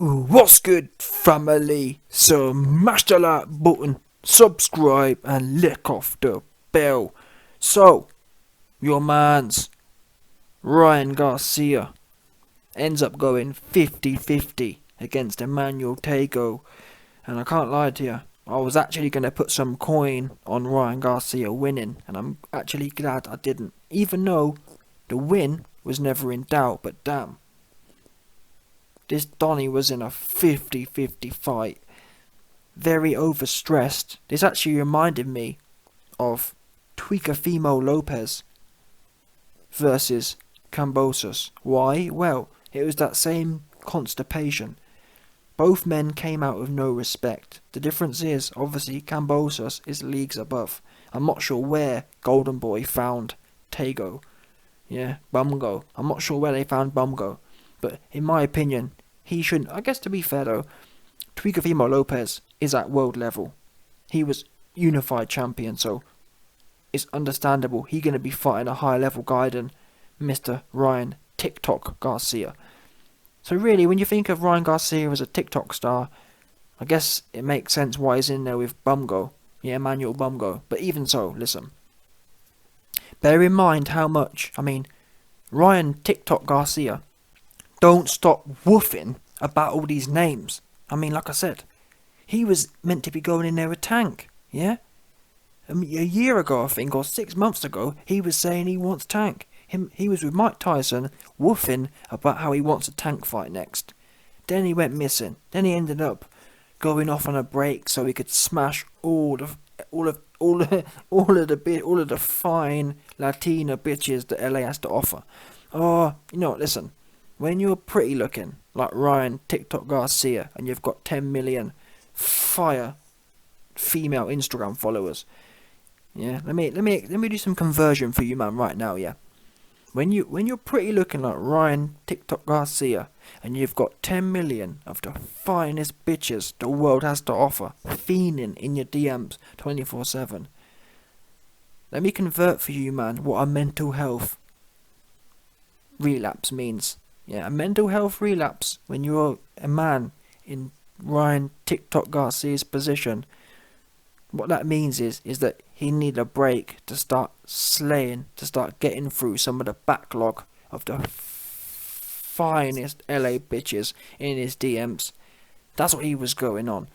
What's good, family? Smash the like button, subscribe, and lick off the bell. So, your man's Ryan Garcia ends up going 50-50 against EMMANUEL Tagoe. And I can't lie to you, I was actually going to put some coin on Ryan Garcia winning, and I'm actually glad I didn't. Even though the win was never in doubt, but damn. This Donny was in a 50-50 fight. Very overstressed. This actually reminded me of Tuicafimo Lopez versus Cambosos. Why? Well, it was that same constipation. Both men came out with no respect. The difference is, obviously, Cambosos is leagues above. I'm not sure where Golden Boy found Tagoe. Yeah, Bumgo. I'm not sure where they found Bumgo. But in my opinion, he shouldn't. I guess to be fair though, Tuicafimo Lopez is at world level. He was unified champion, so it's understandable he's going to be fighting a higher level guy than Mr. Ryan TikTok Garcia. So really, when you think of Ryan Garcia as a TikTok star, I guess it makes sense why he's in there with Bumgo. Yeah, Emmanuel Bumgo. But even so, listen. Bear in mind how much, Ryan TikTok Garcia don't stop woofing about all these names. Like I said, he was meant to be going in there with Tank, yeah? A year ago, I think, or 6 months ago, he was saying he wants Tank. He was with Mike Tyson, woofing about how he wants a Tank fight next. Then he went missing. Then he ended up going off on a break so he could smash all of the fine Latina bitches that LA has to offer. Oh, listen. When you're pretty looking, like Ryan TikTok Garcia, and you've got 10 million fire female Instagram followers, yeah, let me do some conversion for you, man, right now, yeah. When you're pretty looking like Ryan TikTok Garcia, and you've got 10 million of the finest bitches the world has to offer, fiending in your DMs 24/7, let me convert for you, man, what a mental health relapse means. Yeah, a mental health relapse when you're a man in Ryan TikTok Garcia's position. What that means is that he needs a break to start slaying, to start getting through some of the backlog of the finest LA bitches in his DMs. That's what he was going on.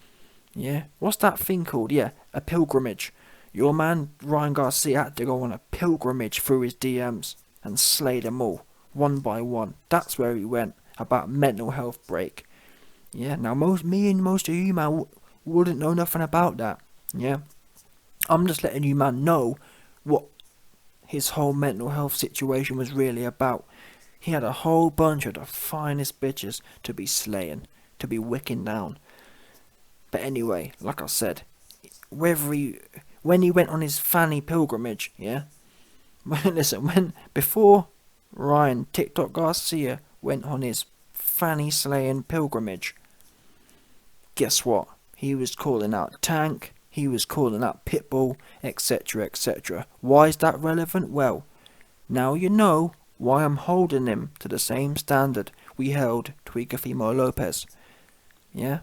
Yeah, what's that thing called? Yeah, a pilgrimage. Your man Ryan Garcia had to go on a pilgrimage through his DMs and slay them all. One by one. That's where he went about mental health break. Yeah, now most of you, man, wouldn't know nothing about that. Yeah, I'm just letting you, man, know what his whole mental health situation was really about. He had a whole bunch of the finest bitches to be slaying, to be wicking down. But anyway, like I said, when he went on his fanny pilgrimage, yeah, before Ryan TikTok Garcia went on his fanny slaying pilgrimage, guess what? He was calling out Tank, he was calling out Pitbull, etc, etc. Why is that relevant? Well, now you know why I'm holding him to the same standard we held Tuicafimo Lopez. Yeah?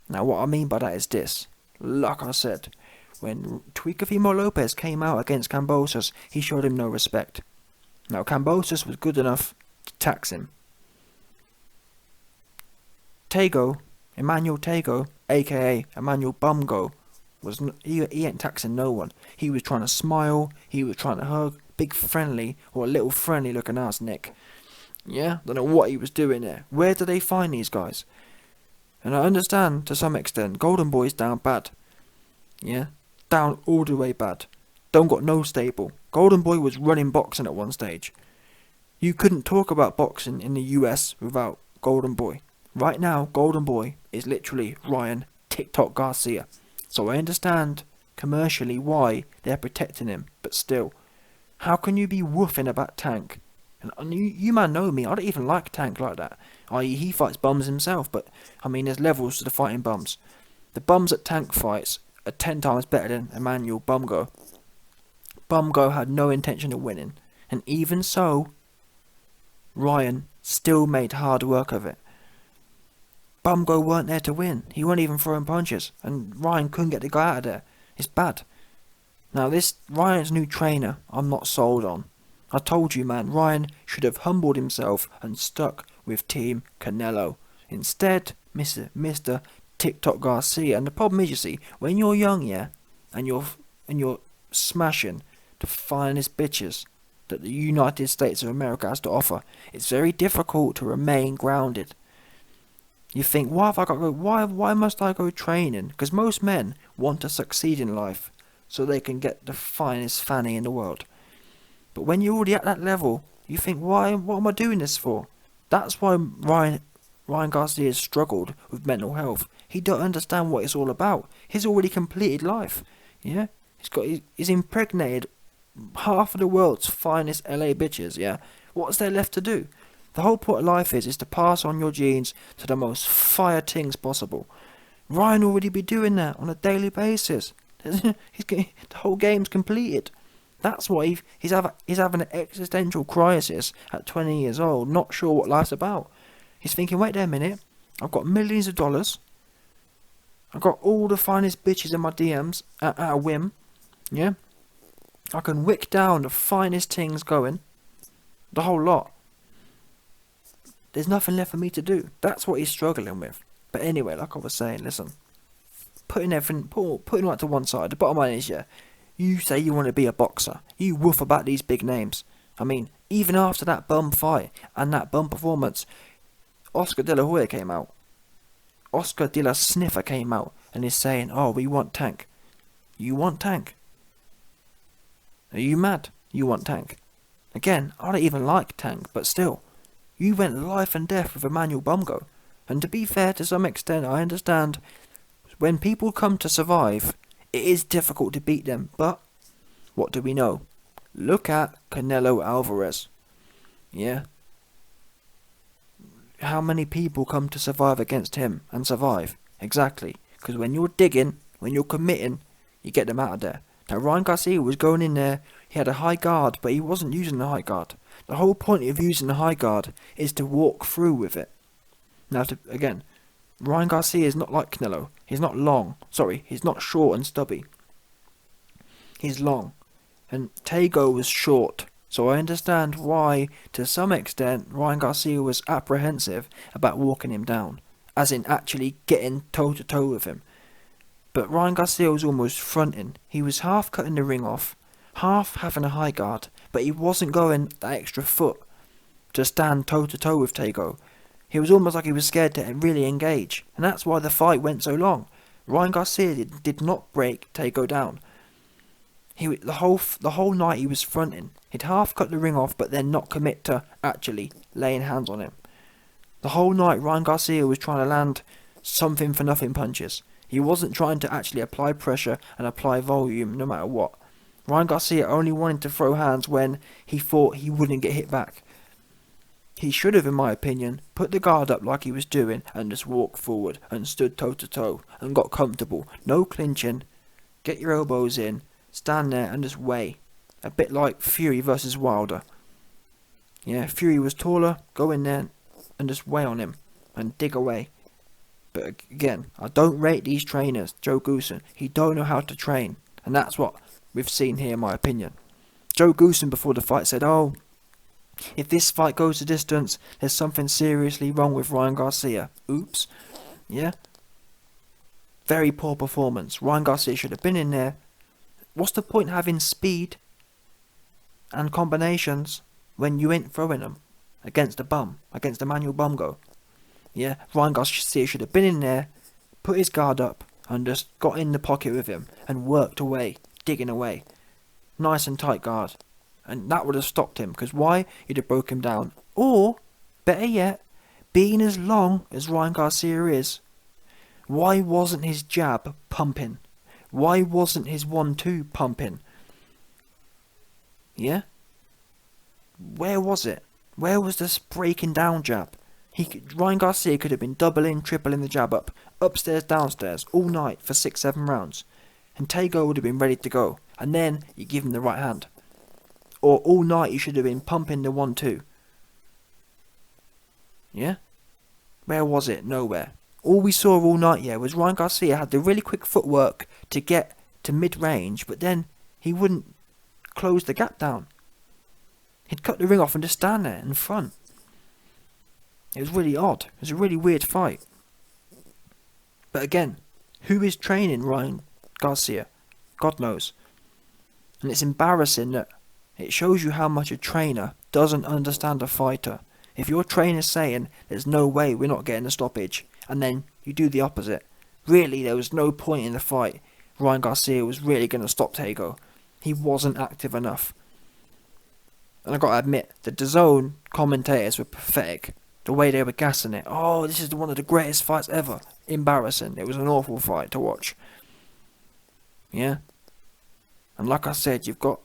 Now what I mean by that is this. Like I said, when Tuicafimo Lopez came out against Cambosos, he showed him no respect. Now, Cambosos was good enough to tax him. Tagoe, Emmanuel Tagoe, aka Emmanuel Bumgo, he ain't taxing no one. He was trying to smile, he was trying to hug, big friendly, or a little friendly looking ass Nick. Yeah, don't know what he was doing there. Where do they find these guys? And I understand, to some extent, Golden Boy's down bad. Yeah, down all the way bad. Don't got no stable. Golden Boy was running boxing at one stage. You couldn't talk about boxing in the US without Golden Boy. Right now, Golden Boy is literally Ryan TikTok Garcia. So I understand commercially why they're protecting him, but still, how can you be woofing about Tank? And you man know me, I don't even like Tank like that. I.e., he fights bums himself, but there's levels to the fighting bums. The bums at Tank fights are 10 times better than Emmanuel Bumgo. Bumgo had no intention of winning, and even so, Ryan still made hard work of it. Bumgo weren't there to win. He wasn't even throwing punches, and Ryan couldn't get the guy out of there. It's bad. Now this Ryan's new trainer, I'm not sold on. I told you, man, Ryan should have humbled himself and stuck with Team Canelo. Instead, Mr. TikTok Garcia. And the problem is, you see, when you're young, yeah, and you're smashing the finest bitches that the United States of America has to offer, it's very difficult to remain grounded. You think, why have I got to go? Why must I go training? Because most men want to succeed in life, so they can get the finest fanny in the world. But when you're already at that level, you think, what am I doing this for? That's why Ryan Garcia has struggled with mental health. He don't understand what it's all about. He's already completed life. Yeah? He's impregnated half of the world's finest LA bitches, yeah? What's there left to do? The whole point of life is to pass on your genes to the most fire things possible. Ryan already be doing that on a daily basis. The whole game's completed. That's why he's having an existential crisis at 20 years old, not sure what life's about. He's thinking, wait there a minute, I've got millions of dollars, I've got all the finest bitches in my DMs at a whim, yeah? I can wick down the finest things going, the whole lot. There's nothing left for me to do. That's what he's struggling with. But anyway, like I was saying, listen, putting that to one side, the bottom line is, yeah, you say you want to be a boxer. You woof about these big names. I mean, even after that bum fight and that bum performance, Oscar De La Hoya came out. Oscar De La Sniffer came out and is saying, oh, we want Tank. You want Tank? Are you mad? You want Tank? Again, I don't even like Tank, but still, you went life and death with Emmanuel Bumgo. And to be fair, to some extent, I understand when people come to survive, it is difficult to beat them, but what do we know? Look at Canelo Alvarez. Yeah? How many people come to survive against him and survive? Exactly. Because when you're digging, when you're committing, you get them out of there. Now Ryan Garcia was going in there, he had a high guard, but he wasn't using the high guard. The whole point of using the high guard is to walk through with it. Now, again, Ryan Garcia is not like Canelo. He's not long. Sorry, he's not short and stubby. He's long. And Tagoe was short. So I understand why, to some extent, Ryan Garcia was apprehensive about walking him down. As in actually getting toe-to-toe with him. But Ryan Garcia was almost fronting. He was half cutting the ring off, half having a high guard, but he wasn't going that extra foot to stand toe-to-toe with Tagoe. He was almost like he was scared to really engage, and that's why the fight went so long. Ryan Garcia did not break Tagoe down. The whole night he was fronting. He'd half cut the ring off, but then not commit to actually laying hands on him. The whole night Ryan Garcia was trying to land something for nothing punches. He wasn't trying to actually apply pressure and apply volume no matter what. Ryan Garcia only wanted to throw hands when he thought he wouldn't get hit back. He should have, in my opinion, put the guard up like he was doing and just walked forward and stood toe to toe and got comfortable. No clinching. Get your elbows in. Stand there and just weigh. A bit like Fury versus Wilder. Yeah, Fury was taller. Go in there and just weigh on him and dig away. But again, I don't rate these trainers. Joe Goosen, he don't know how to train. And that's what we've seen here, in my opinion. Joe Goosen before the fight said, oh, if this fight goes the distance, there's something seriously wrong with Ryan Garcia. Oops. Yeah? Very poor performance. Ryan Garcia should have been in there. What's the point having speed and combinations when you ain't throwing them against a bum, against Emmanuel Bumgo? Yeah? Ryan Garcia should have been in there, put his guard up, and just got in the pocket with him and worked away, digging away. Nice and tight guard. And that would have stopped him, because why? He'd have broke him down. Or, better yet, being as long as Ryan Garcia is, why wasn't his jab pumping? Why wasn't his 1-2 pumping? Yeah? Where was it? Where was this breaking down jab? Ryan Garcia could have been doubling, tripling the jab up, upstairs, downstairs, all night for 6-7 rounds. And Tagoe would have been ready to go. And then you give him the right hand. Or all night you should have been pumping the 1-2. Yeah? Where was it? Nowhere. All we saw all night, yeah, was Ryan Garcia had the really quick footwork to get to mid-range, but then he wouldn't close the gap down. He'd cut the ring off and just stand there in front. It was really odd. It was a really weird fight. But again, who is training Ryan Garcia? God knows. And it's embarrassing that it shows you how much a trainer doesn't understand a fighter. If your trainer's saying there's no way we're not getting a stoppage, and then you do the opposite, really there was no point in the fight. Ryan Garcia was really going to stop Tagoe. He wasn't active enough. And I got to admit, the DAZN commentators were pathetic. The way they were gassing it. Oh, this is one of the greatest fights ever. Embarrassing. It was an awful fight to watch. Yeah? And like I said, you've got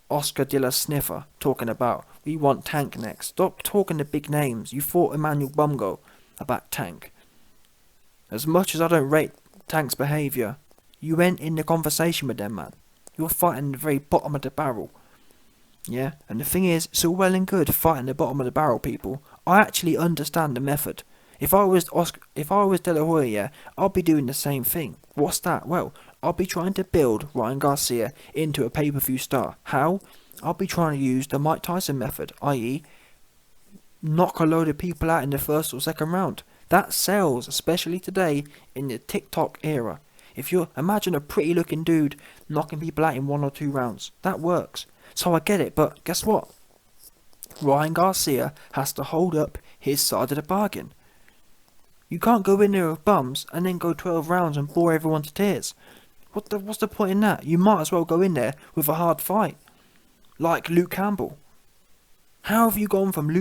Oscar de la Sniffer talking about, we want Tank next. Stop talking the big names. You fought EMMANUEL Tagoe about Tank. As much as I don't rate Tank's behaviour, you went in the conversation with them, man. You're fighting the very bottom of the barrel. Yeah, and the thing is, it's all well and good fighting the bottom of the barrel, people. I actually understand the method. If I was De La Hoya, yeah, I'll be doing the same thing. What's that? Well, I'll be trying to build Ryan Garcia into a pay-per-view star. How? I'll be trying to use the Mike Tyson method, i.e., knock a load of people out in the first or second round. That sells, especially today in the TikTok era. If you imagine a pretty looking dude knocking people out in 1 or 2 rounds, that works. So I get it, but guess what? Ryan Garcia has to hold up his side of the bargain. You can't go in there with bums and then go 12 rounds and bore everyone to tears. What's the point in that? You might as well go in there with a hard fight. Like Luke Campbell. How have you gone from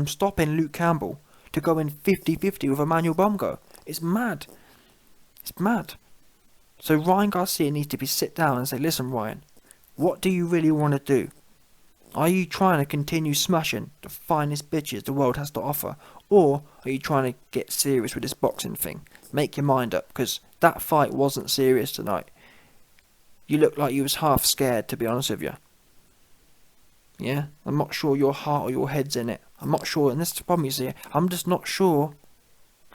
stopping Luke Campbell to going 50-50 with EMMANUEL Tagoe? It's mad. It's mad. So Ryan Garcia needs to be sit down and say, listen Ryan, what do you really want to do? Are you trying to continue smashing the finest bitches the world has to offer? Or are you trying to get serious with this boxing thing? Make your mind up, because that fight wasn't serious tonight. You look like you was half scared, to be honest with you. Yeah? I'm not sure your heart or your head's in it. I'm not sure, and this is the problem you see. I'm just not sure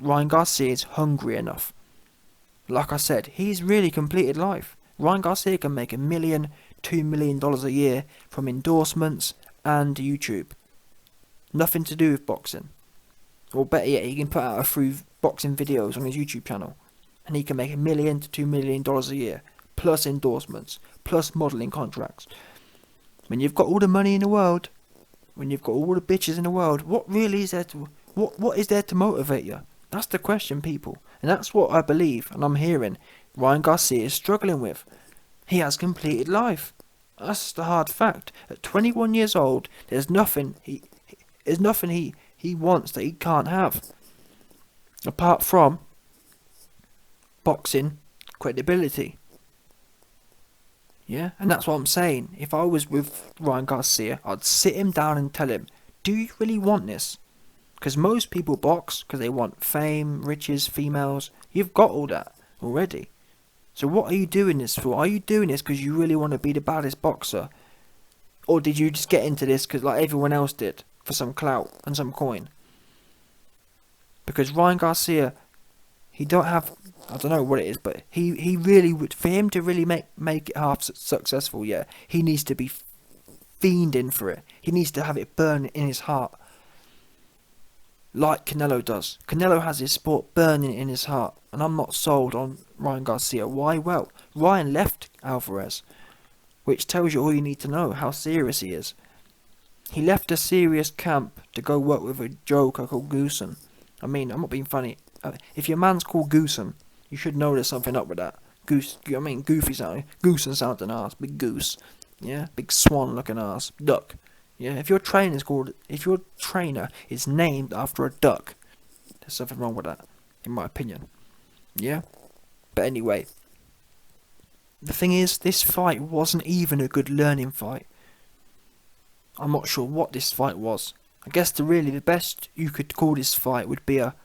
Ryan Garcia is hungry enough. Like I said, he's really completed life. Ryan Garcia can make $1 million, $2 million a year from endorsements and YouTube. Nothing to do with boxing. Or better yet, he can put out a few boxing videos on his YouTube channel. And he can make $1 million to $2 million a year. Plus endorsements. Plus modelling contracts. When you've got all the money in the world, when you've got all the bitches in the world, what really is there to... What is there to motivate you? That's the question, people. And that's what I believe, and I'm hearing, Ryan Garcia is struggling with. He has completed life. That's the hard fact. At 21 years old, there's nothing he wants that he can't have. Apart from boxing credibility. Yeah, and that's what I'm saying. If I was with Ryan Garcia, I'd sit him down and tell him, do you really want this? Because most people box because they want fame, riches, females. You've got all that already. So what are you doing this for? Are you doing this because you really want to be the baddest boxer? Or did you just get into this because like everyone else did, for some clout and some coin? Because Ryan Garcia, he don't have, I don't know what it is, but he really would, for him to really make it half successful, yeah, he needs to be fiending for it. He needs to have it burn in his heart. Like Canelo does. Canelo has his sport burning in his heart. And I'm not sold on Ryan Garcia. Why? Well, Ryan left Alvarez. Which tells you all you need to know, how serious he is. He left a serious camp to go work with a joker called Goosen. I mean, I'm not being funny. If your man's called Goosen, you should know there's something up with that. Goofy sounding. Goosen sounding ass. Big goose. Yeah? Big swan looking ass. Duck. Yeah, if your trainer is named after a duck, there's something wrong with that, in my opinion. Yeah? But anyway, the thing is, this fight wasn't even a good learning fight. I'm not sure what this fight was. I guess the best you could call this fight would be a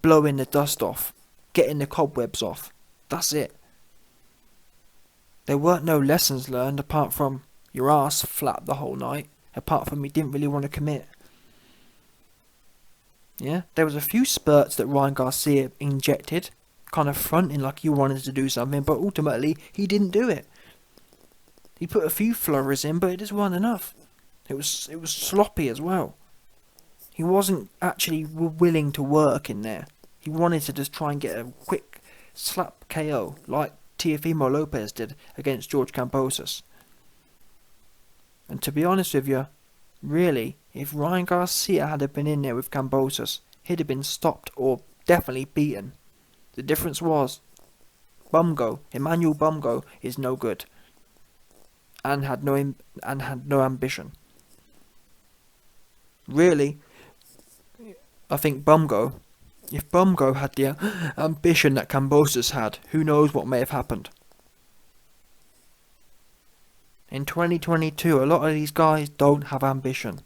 blowing the dust off, getting the cobwebs off. That's it. There weren't no lessons learned apart from your ass flapped the whole night. Apart from he didn't really want to commit. Yeah, there was a few spurts that Ryan Garcia injected, kind of fronting like he wanted to do something, but ultimately he didn't do it. He put a few flurries in, but it just wasn't enough. It was sloppy as well. He wasn't actually willing to work in there. He wanted to just try and get a quick slap KO like Teofimo Lopez did against George Kambosos. And to be honest with you, really, if Ryan Garcia had been in there with Kambosos, he'd have been stopped or definitely beaten. The difference was, Emmanuel Bumgo is no good, and had no ambition. Really, I think if Bumgo had the ambition that Kambosos had, who knows what may have happened. In 2022, a lot of these guys don't have ambition.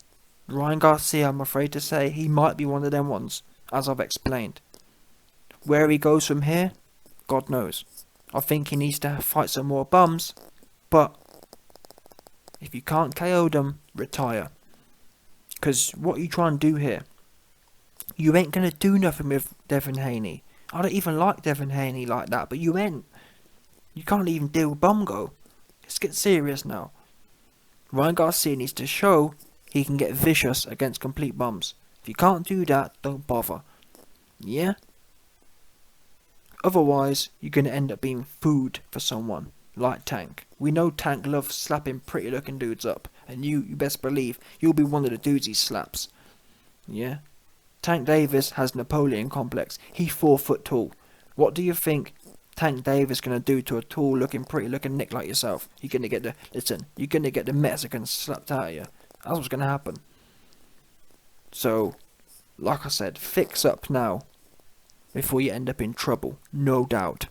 Ryan Garcia, I'm afraid to say, he might be one of them ones, as I've explained. Where he goes from here, God knows. I think he needs to fight some more bums, but if you can't KO them, retire. Because what you try and do here, you ain't going to do nothing with Devin Haney. I don't even like Devin Haney like that, but you ain't. You can't even deal with Bumgo. Let's get serious now. Ryan Garcia needs to show he can get vicious against complete bums. If you can't do that, don't bother. Yeah? Otherwise, you're going to end up being food for someone like Tank. We know Tank loves slapping pretty looking dudes up, and you best believe you'll be one of the dudes he slaps. Yeah? Tank Davis has Napoleon complex. He's 4 foot tall. What do you think Tank Davis gonna do to a tall looking, pretty looking Nick like yourself? You're gonna get the Mexican slapped out of you. That's what's gonna happen. So, like I said, fix up now before you end up in trouble, no doubt.